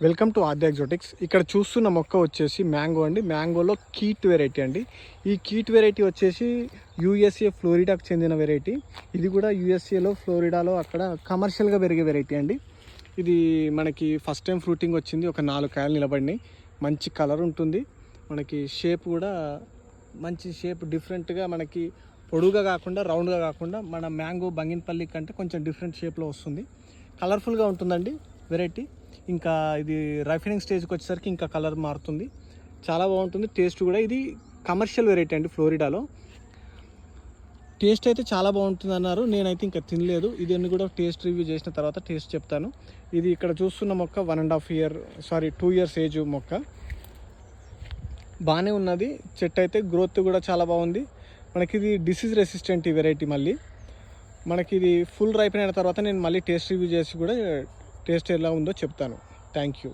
Welcome to ఆద్య ఎగ్జోటిక్స్. ఇక్కడ చూస్తున్న మొక్క వచ్చేసి మ్యాంగో అండి. మ్యాంగోలో కీట్ వెరైటీ అండి. ఈ కీట్ వెరైటీ వచ్చేసి యూఎస్ఏ ఫ్లోరిడాకు చెందిన వెరైటీ. ఇది కూడా యూఎస్ఏలో ఫ్లోరిడాలో అక్కడ కమర్షియల్గా పెరిగే వెరైటీ అండి. ఇది మనకి ఫస్ట్ టైం ఫ్రూటింగ్ వచ్చింది. ఒక 4 కాయలు నిలబడినాయి. మంచి కలర్ ఉంటుంది. మనకి షేప్ కూడా మంచి షేప్, డిఫరెంట్గా మనకి పొడుగా కాకుండా రౌండ్గా కాకుండా మన మ్యాంగో బంగినపల్లి కంటే కొంచెం డిఫరెంట్ షేప్లో వస్తుంది. కలర్ఫుల్గా ఉంటుందండి వెరైటీ. ఇంకా ఇది రైఫనింగ్ స్టేజ్కి వచ్చేసరికి ఇంకా కలర్ మారుతుంది. చాలా బాగుంటుంది. టేస్ట్ కూడా ఇది కమర్షియల్ వెరైటీ అండి. ఫ్లోరిడాలో టేస్ట్ అయితే చాలా బాగుంటుంది అన్నారు. నేనైతే ఇంకా తినలేదు. ఇది కూడా టేస్ట్ రివ్యూ చేసిన తర్వాత టేస్ట్ చెప్తాను. ఇది ఇక్కడ చూస్తున్న మొక్క 2 years ఏజ్ మొక్క. బాగానే ఉన్నది. చెట్టు అయితే గ్రోత్ కూడా చాలా బాగుంది. మనకి ఇది డిసీజ్ రెసిస్టెంట్ ఈ వెరైటీ. మళ్ళీ మనకి ఇది ఫుల్ రైపెన్ అయిన తర్వాత నేను మళ్ళీ టేస్ట్ రివ్యూ చేసి కూడా టేస్ట్ ఎలా ఉందో చెప్తాను. Thank you.